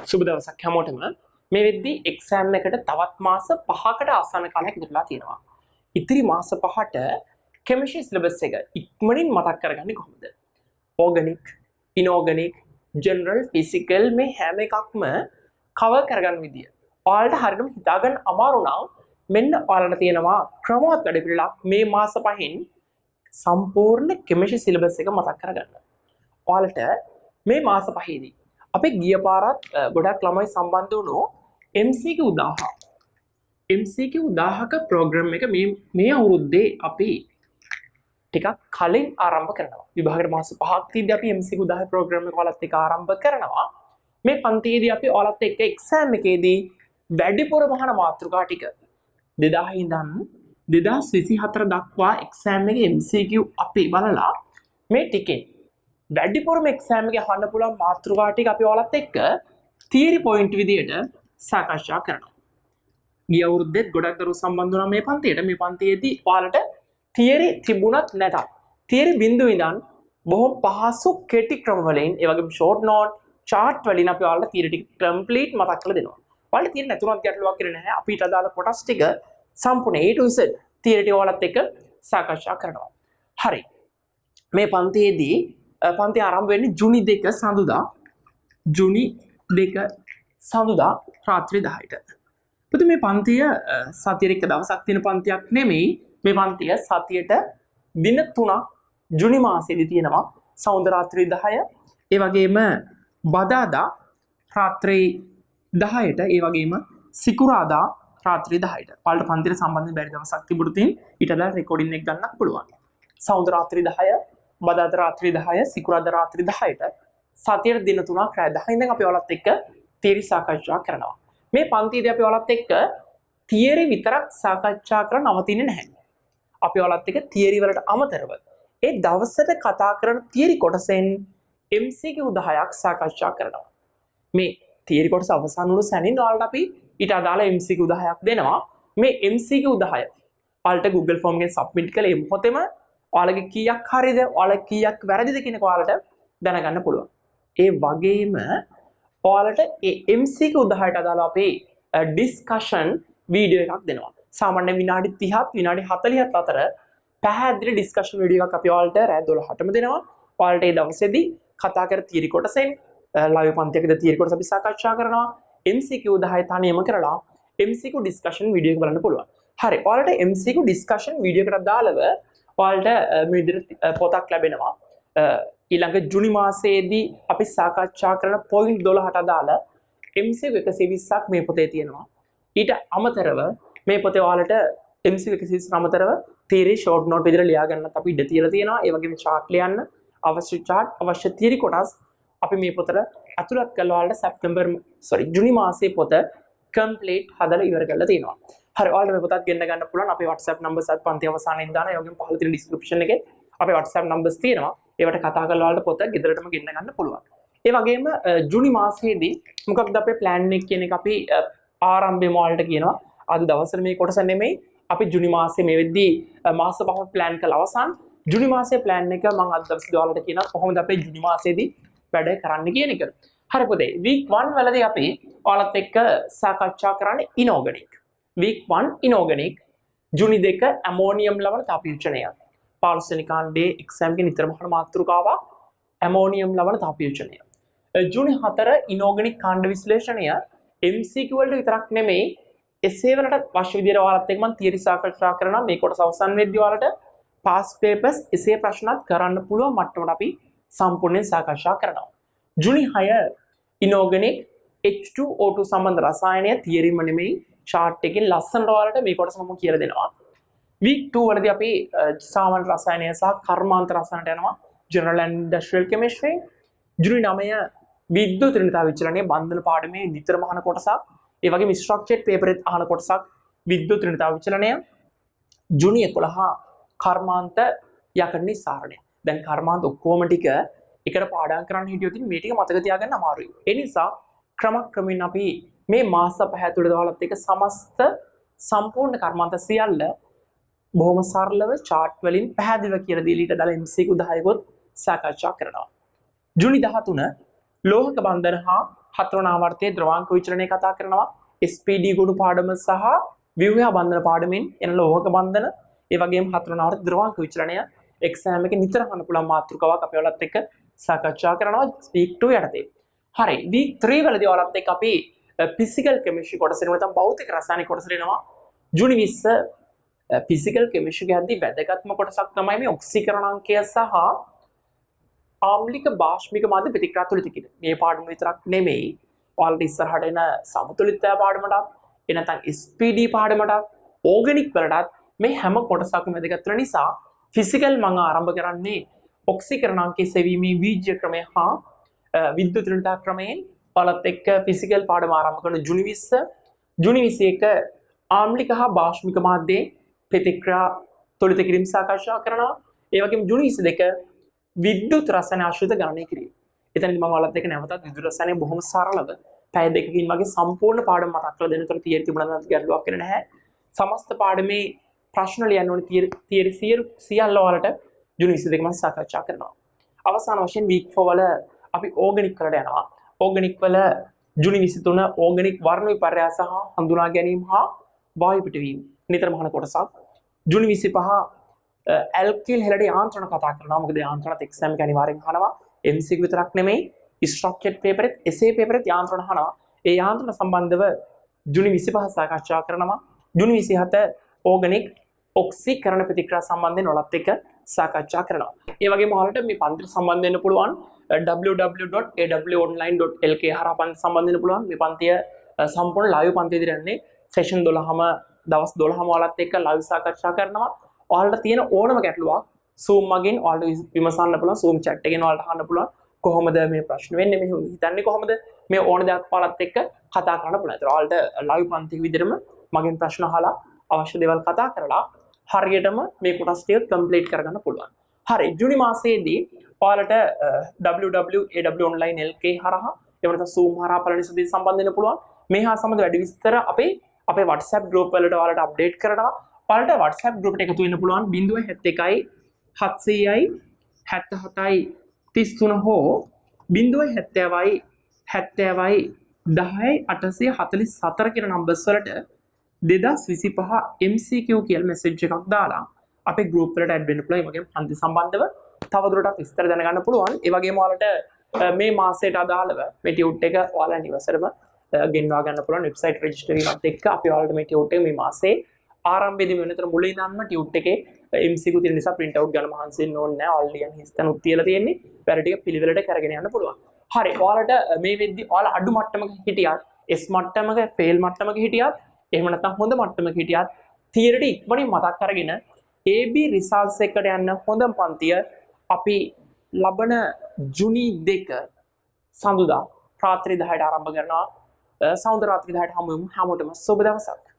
සුබ දවසක් හැමෝටම. මේ වෙද්දී එක්සෑම් එකට තවත් මාස 5කට ආසන්න කාලයක් ඉතුරුලා තියෙනවා. ඉතිරි මාස 5ට කෙමිස්ට්‍රි සිලබස් එක ඉක්මනින් මතක් කරගන්නේ කොහොමද? ඕගනික්, ඉනෝගනික්, ජෙනරල්, ෆිසිකල් මේ හැම එකක්ම කවර් කරගන්න විදිය. ඔයාලට හරියටම හිතාගන්න අමාරු නම් මෙන්න ඔයාලට තියෙනවා ක්‍රමවත් වැඩ පිළිවෙලක් මේ මාස 5න් සම්පූර්ණ කෙමිස්ට්‍රි සිලබස් එක මතක් කරගන්න. ඔයාලට මේ මාස 5ේදී අපි ගිය පාරත් ගොඩක් ළමයි සම්බන්ධ වුණෝ MCQ 1000. MCQ 1000ක ප්‍රෝග්‍රෑම් එක මේ අවුරුද්දේ අපි ටිකක් කලින් ආරම්භ කරනවා. විභාගයට මාස 5ක් තියදී අපි MCQ 10 ප්‍රෝග්‍රෑම් එක ඔයාලත් එක්ක ආරම්භ කරනවා. මේ පන්තියේදී අපි ඔයාලත් එක්ක එක්සෑම් එකේදී වැඩිපුර මහන මාතෘකා ටික 2000 ඉඳන් 2024 දක්වා එක්සෑම් එකේ MCQ අපි බලලා මේ ටිකේ වැඩිපුරම එක්සෑම් එකේ අහන්න පුළුවන් මාතෘකා ටික අපි ඔයාලත් එක්ක තියරි පොයින්ට් විදියට සාකච්ඡා කරනවා. ගිය අවුරුද්දෙත් ගොඩක් දරුවෝ සම්බන්ධ වුණා මේ පන්තියට. මේ පන්තියේදී ඔයාලට තියරි තිබුණත් නැතත් තියරි බිඳුව ඉඳන් බොහොම පහසු කෙටි ක්‍රම වලින් ඒ වගේම ෂෝට් නෝට් chart වලින් අපි ඔයාලට තියරි ටික කම්ප්ලීට් මතක් කරලා දෙනවා. ඔයාලට තියෙන නැතුණත් ගැටලුවක් කියලා නැහැ. අපිට අදාළ කොටස් ටික සම්පූර්ණ A to Z තියරි ටික ඔයාලත් එක්ක සාකච්ඡා කරනවා. හරි. මේ පන්තියේදී පන්ති ආරම්භ වෙන්නේ ජුනි 2 සඳුදා රාත්‍රී 10ට. පුතේ මේ පන්තිය සතියේ එක දවසක් තියෙන පන්තියක් නෙමෙයි. මේ පන්තිය සතියට දින 3ක් ජුනි මාසෙදී තියෙනවා. සවුන්ද රාත්‍රී 10, ඒ වගේම බදාදා රාත්‍රී 10ට, ඒ වගේම සිකුරාදා රාත්‍රී 10ට. ඔයාලට පන්තියට සම්බන්ධ බැරි දවසක් තිබුණොත් ඊටලා රෙකෝඩින් එක ගන්නත් පුළුවන්. සවුන්ද රාත්‍රී 10, බදාදා රාත්‍රී 10, සිකුරාදා රාත්‍රී 10ට සතියේ දින 3ක් රැ 10 ඉඳන් අපි ඔයාලත් එක්ක තියරි සාකච්ඡා කරනවා. මේ පන්තියේදී අපි ඔයාලත් එක්ක තියරි විතරක් සාකච්ඡා කර නවතින්නේ නැහැ. අපි ඔයාලත් එක්ක තියරි වලට අමතරව ඒ දවසට කතා කරන තියරි කොටසෙන් MCQ 10ක් සාකච්ඡා කරනවා. මේ තියරි කොටස අවසන් වුණු සැනින් ඔයාලට අපි ඊට අදාළ MCQ 10ක් දෙනවා. මේ MCQ 10 ඔයාලට Google form එකෙන් සබ්මිට් කළේ මොහොතේම ඔයාලගේ කීයක් හරියද ඔයාලා කීයක් වැරදිද කියන එක ඔයාලට දැනගන්න පුළුවන්. ඒ වගේම ඔයාලට ඒ MCQ 10ට අදාළ අපේ ඩිස්කෂන් වීඩියෝ එකක් දෙනවා. සාමාන්‍ය විනාඩි 30ත් විනාඩි 40ත් අතර පැහැදිලි ඩිස්කෂන් වීඩියෝ එකක් අපි ඔයාලට රෑ 12ටම දෙනවා. ඔයාලට ඒ දවසේදී කතා කර තියරි කොටසෙන් ලයිව් පන්තියකදී තියරි කොටස අපි සාකච්ඡා කරනවා. MCQ 10 තනියම කරලා MCQ ඩිස්කෂන් වීඩියෝ එක බලන්න පුළුවන්. හරි. ඔයාලට MCQ ඩිස්කෂන් වීඩියෝ එකට අදාළව ඔයාලට මේ විදිහට පොතක් ලැබෙනවා. ඊළඟ ජුනි මාසයේදී අපි සාකච්ඡා කරන පොයින්ට් 12ට අදාළ MCQ 120ක් මේ පොතේ තියෙනවා. ඊට අමතරව මේ පොතේ ඔයාලට MCQ 120 අමතරව තියරි ෂෝට් නෝට් විදිහට ලියා ගන්නත් අපි ඉඩ තියලා තියෙනවා. ඒ වගේම chart ලියන්න අවශ්‍ය chart අවශ්‍ය තියරි කොටස් අපි මේ පොතට අතුලත් කරලා ඔයාලට ජුනි මාසයේ පොත කම්ප්ලීට් හදලා ඉවර කරලා තියෙනවා. හරි. ඔයාලට මේ පොතත් ගෙන්න ගන්න පුළුවන්. අපේ WhatsApp numbers අත් පන්ති අවසානයේ දාන. ඒ වගේම පහළ තියෙන description එකේ අපේ WhatsApp numbers තියෙනවා. ඒවට කතා කරලා ඔයාලට පොත ගෙදරටම ගෙන්න ගන්න පුළුවන්. ඒ වගේම ජුනි මාසයේදී මොකක්ද අපේ plan එක කියන එක අපි ආරම්භයේම ඔයාලට කියනවා. අද දවසේ මේ කොටස නෙමෙයි. අපි ජුනි මාසයේ මේ වෙද්දී මාස 5ක් plan කළා අවසන්. ජුනි මාසයේ plan එක මම අද දවසේ ඔයාලට කියනවා කොහොමද අපේ ජුනි මාසයේදී වැඩ කරන්න කියන එක. හරි පුතේ. week 1 වලදී අපි ඔයාලත් එක්ක සාකච්ඡා කරන්නේ inorganic. week 1 inorganic ජුනි 2 ammonium ලවණ තාපයෝජනය. පාරිසනිකාණ්ඩයේ එක්සෑම් එකේ නිතරම අහන මාතෘකාවක් ammonium ලවණ තාපයෝජනය. ජුනි 4 inorganic කාණ්ඩ විශ්ලේෂණය MCQ වලට විතරක් නෙමෙයි essay වලට අවශ්‍ය විදිහට ඔයාලත් එක්ක මම තියරි සාකච්ඡා කරනවා. මේ කොටස අවසන් වෙද්දී ඔයාලට past papers essay ප්‍රශ්නත් කරන්න පුළුවන් මට්ටමට අපි සම්පූර්ණයෙන් සාකච්ඡා කරනවා. ජුනි 6 inorganic H2O2 සම්බන්ධ රසායනය තියරිම නෙමෙයි chart එකෙන් ලස්සනට ඔයාලට මේ කොටස මම කියලා දෙනවා. week 2 වලදී අපි සාමාන්‍ය රසායනය සහ කර්මාන්ත රසායනට යනවා. general and industrial chemistry. ජුනි 9 විද්‍යුත් ඍණතා විචලනය බන්ධන පාඩමේ නිතරම අහන කොටසක්. ඒ වගේම structured paper එකත් අහන කොටසක් විද්‍යුත් ඍණතා විචලනය. ජුනි 11 කර්මාන්ත යකඩ නිස්සාරණය. දැන් කර්මාන්ත ඔක්කොම ටික එකට පාඩම් කරන්න හිටියොත් මේ ටික මතක තියාගන්න අමාරුයි. ඒ නිසා ක්‍රමක්‍රමයෙන් අපි මේ මාස 5 ඇතුළත ඔයාලත් එක්ක සමස්ත සම්පූර්ණ කර්මාන්ත සියල්ල බොහොම සරලව chart වලින් පැහැදිලිව කියලා දීලා ඊට දාලා MCQ 10 කොත් සාකච්ඡා කරනවා. ජුනි 13 ලෝහක බන්ධන හා හතරවන ආවර්තයේ ද්‍රවාංක විචලනය කතා කරනවා. SPD ගුණු පාඩම සහ ව්‍යුහ බන්ධන පාඩමෙන් එන ලෝහක බන්ධන ඒ වගේම හතරවන ආවර්ත ද්‍රවාංක විචලනය එක්සෑම් එකේ නිතර අහන්න පුළුවන් මාතෘකාවක් අපි ඔයාලත් එක්ක සාකච්ඡා කරනවා week 2 යටතේ. හරි week 3 වලදී ඔයාලත් එක්ක අපි physical chemistry කොටසෙන් නැත්නම් භෞතික රසායනික කොටසට එනවා. ජූනි 20 physical chemistry ගද්දී වැදගත්ම කොටසක් තමයි මේ ඔක්සිකරණාංකය සහ ආම්ලික භාෂ්මික මාධ්‍ය ප්‍රතික්‍රියා තුලිත කියන. මේ පාඩම විතරක් නෙමෙයි ඔයාලට ඉස්සරහට එන සමතුලිතතාව පාඩමටත් එනතන් SPD පාඩමටත් ඕගනික් වලටත් මේ හැම කොටසක්ම වැදගත් වෙන නිසා ෆිසිකල් මම ආරම්භ කරන්නේ ඔක්සිකරණාංකයේ සෙවීමේ වීර්ය ක්‍රමය හා විද්‍යුත් ඍණතා ක්‍රමයෙන් ඔයාලත් එක්ක ෆිසිකල් පාඩම ආරම්භ කරන ජූනි 21 ආම්ලික හා භාෂ්මික මාධ්‍යයේ ප්‍රතික්‍රියා තුලිත කිරීම සාකච්ඡා කරනවා. ඒ වගේම ජූනි 22 විද්‍යුත් රසායන ආශ්‍රිත ගණනය කිරීම. එතනදී මම ඔයාලත් එක්ක නැවතත් විද්‍යුත් රසායනය බොහොම සරලව පැය දෙකකින් වගේ සම්පූර්ණ පාඩම මතක් කරලා දෙන්න. උතර තියරි තිබුණා නම් ගැටලුවක් වෙන්නේ නැහැ. සමස්ත පාඩමේ ප්‍රශ්න ලියන්න ඕනේ තියරි සියල්ල ඔයාලට ජූනි 22 මම සාකච්ඡා කරනවා. අවසාන වශයෙන් week 4 වල අපි ඕගනික් වලට යනවා. ඕගනික් වල ජූනි 23 ඕගනික් වර්ණ විපර්යාස සහ හඳුනා ගැනීම හා වායු පිටවීම නිතරම අහන කොටසක්. ජූනි 25 ඇල්කිල් හෙලට යාන්ත්‍රණ කතා කරනවා. මොකද යාන්ත්‍රණත් එක්සෑම් එක අනිවාර්යෙන් අහනවා. MCQ විතරක් නෙමෙයි ස්ට්‍රක්චර්ඩ් පේපරෙත් එසේ පේපරෙත් යාන්ත්‍රණ අහනවා. ඒ යාන්ත්‍රණ සම්බන්ධව ජූනි 25 සාකච්ඡා කරනවා. ජූනි 27 ඕගනික් ඔක්සිකරණ ප්‍රතික්‍රියා සම්බන්ධයෙන් ඔයාලත් එක්ක සාකච්ඡා කරනවා. ඒ වගේම ඔයාලට මේ පන්තිට සම්බන්ධ වෙන්න පුළුවන් www.awonline.lk හරහා පන්ති සම්බන්ධ වෙන්න පුළුවන්. මේ පන්තිය සම්පූර්ණ ලයිව් පන්තිය විදිහට යන්නේ. සෙෂන් 12ම දවස් 12ම ඔයාලත් එක්ක ලයිව් සාකච්ඡා කරනවා. ඔයාලට තියෙන ඕනම ගැටලුවක් Zoom මගින් ඔයාලට විමසන්න පුළුවන්. Zoom chat එකෙන් ඔයාලට අහන්න පුළුවන්. කොහොමද මේ ප්‍රශ්න වෙන්නේ? මේ හිතන්නේ කොහොමද? මේ ඕන දෙයක් ඔයාලත් එක්ක කතා කරන්න පුළුවන්. ඒතර ඔයාලට ලයිව් පන්ති විදිහටම මගෙන් ප්‍රශ්න අහලා අවශ්‍ය දේවල් කතා කරලා හරියටම මේ කොටස් ටික කම්ප්ලීට් කරගන්න පුළුවන්. හරි ජූනි මාසයේදී ඔයාලට www.awonline.lk හරහා එහෙම නැත්නම් Zoom හරහා පළවෙනි සතියේ සම්බන්ධ වෙන්න පුළුවන්. මේ හා සම්බන්ධ වැඩි විස්තර අපේ WhatsApp group වලට ඔයාලට අප්ඩේට් කරනවා. ඔයාලට WhatsApp group එකට එකතු වෙන්න පුළුවන් 071 700යි 77යි 33 හෝ 070යි 70යි 10යි 844 කියන නම්බර්ස් වලට 2025 MCQ කියලා මෙසේජ් එකක් දාලා අපේ group වලට add වෙන්න පුළුවන්. ඒ වගේම පන්ති සම්බන්ධව තවදුරටත් විස්තර දැනගන්න පුළුවන්. ඒ වගේම ඔයාලට මේ මාසයට අදාළව මේ ටියුට් එක ඔයාලා නිවසේම ගෙන්වා ගන්න පුළුවන්. වෙබ්සයිට් රෙජිස්ටර් වීමත් එක්ක අපි ඔයාලට මේ ටියුට් එක මේ මාසේ ආරම්භයේදී වෙනතර මුලින් ඉඳන්ම ටියුට් එකේ MCQ තියෙන නිසා print out ගන්න මහන්සි වෙන්න ඕනේ නැහැ. ඔයාලා ලියන හිස්තනුත් තියලා තියෙන්නේ. වැඩ ටික පිළිවෙලට කරගෙන යන්න පුළුවන්. හරි ඔයාලට මේ වෙද්දී ඔයාලා අඩු මට්ටමක හිටියත් S මට්ටමක ෆේල් මට්ටමක හිටියත් එහෙම නැත්නම් හොඳ මට්ටමක හිටියත් තියරටි ඉක්මනින් මතක් කරගෙන AB රිසල්ට්ස් එකට යන්න හොඳම පන්තිය අපි ලබන ජූනි 2 සඳුදා රාත්‍රී 10ට ආරම්භ කරනවා. සෞන්දර්ය රාත්‍රී 10ට හමු වෙමු. හැමෝටම සුබ දවසක්.